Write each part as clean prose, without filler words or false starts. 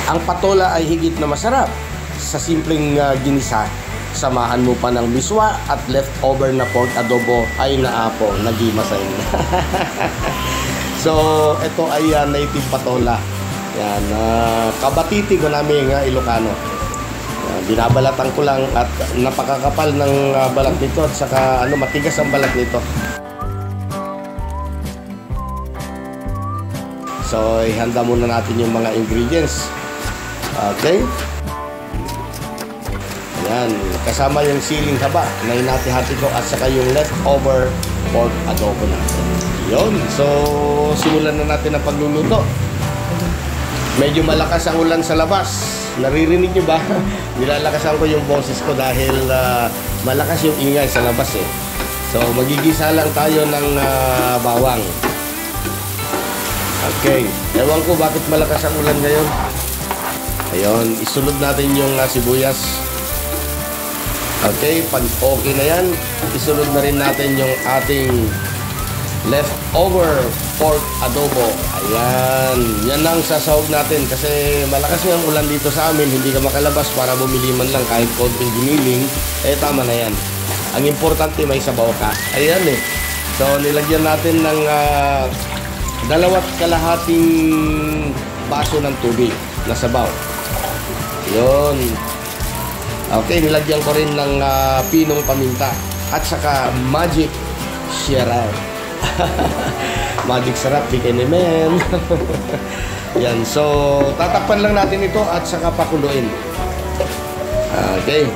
Ang patola ay higit na masarap. Sa simpleng ginisa, samahan mo pa ng miswa at leftover na pork adobo ay naapo, nagimasay na. So, ito ay native patola. Yan, kabatiti ko namin Ilocano. Binabalatan ko lang at napakakapal ng balat nito at saka matigas ang balat nito. So, ihanda muna natin yung mga ingredients. Okay? Ayan, kasama yung siling haba na hinati-hati ko at saka yung leftover pork adobo natin. Yun, so simulan na natin ang pagluluto. Medyo malakas ang ulan sa labas. Naririnig nyo ba? Nilalakasan ko yung boses ko dahil malakas yung ingay sa labas eh. So magigisa lang tayo ng bawang. Okay, ewan ko bakit malakas ang ulan ngayon. Ayun, isunod natin yung sibuyas. Okay, pag okay na yan, isunod na rin natin yung ating leftover pork adobo. Ayan, yan ang sasahog natin kasi malakas nga ang ulan dito sa amin. Hindi ka makalabas para bumili man lang kahit konting giniling. Tama na yan. Ang importante may sabaw ka. Ayan eh. So, nilagyan natin ng 2.5 baso ng tubig na sabaw. Yun. Okay, nilagyan ko rin ng pinong paminta at saka magic syrup. Magic syrup, bigay ni men. Yan, so tatakpan lang natin ito at saka pakuluin. Okay.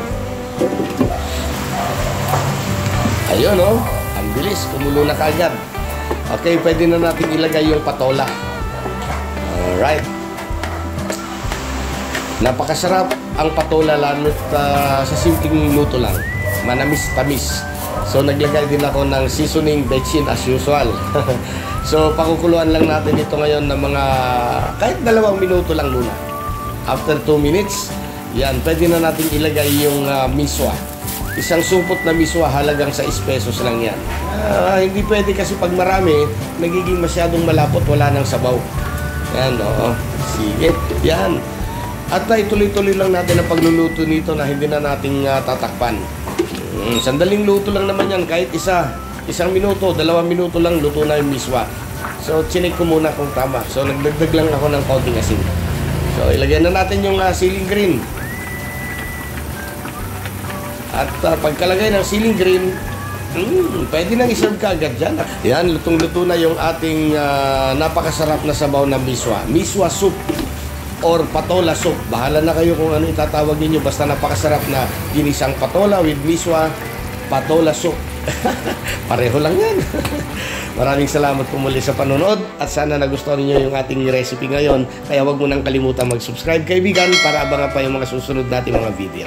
Ayun ang bilis, kumulo na kagad. Okay, pwede na natin ilagay yung patola. Alright. Napakasarap ang patola lalo't sa simpleng luto lang. Manamis-tamis. So naglagay din ako ng seasoning bechin as usual. So pakukuluan lang natin ito ngayon ng mga kahit 2 minuto lang muna. After 2 minutes, yan, pwede na natin ilagay yung miswa. Isang supot na miswa, halagang 6 pesos lang yan. Hindi pwede kasi pag marami, nagiging masyadong malapot, wala nang sabaw. Yan, sige, yan. At ituloy-tuloy lang natin ang pagluluto nito na hindi na nating tatakpan. Sandaling luto lang naman yan, kahit 1 minuto, 2 minuto lang, luto na yung miswa. So, chinik ko muna kung tama. So, nagdagdag lang ako ng konting asin. So, ilagyan na natin yung siling green. At pagkalagay ng siling green, pwede nang iserve ka agad dyan. Yan, lutong-luto na yung ating napakasarap na sabaw na miswa. Miswa soup or patola soup. Bahala na kayo kung ano itatawag ninyo. Basta napakasarap na ginisang patola with miswa, patola soup. Pareho lang yan. Maraming salamat po muli sa panonood at sana nagustuhan niyo yung ating recipe ngayon. Kaya wag mo nang kalimutan mag-subscribe, kaibigan, para abangan pa yung mga susunod nating mga video.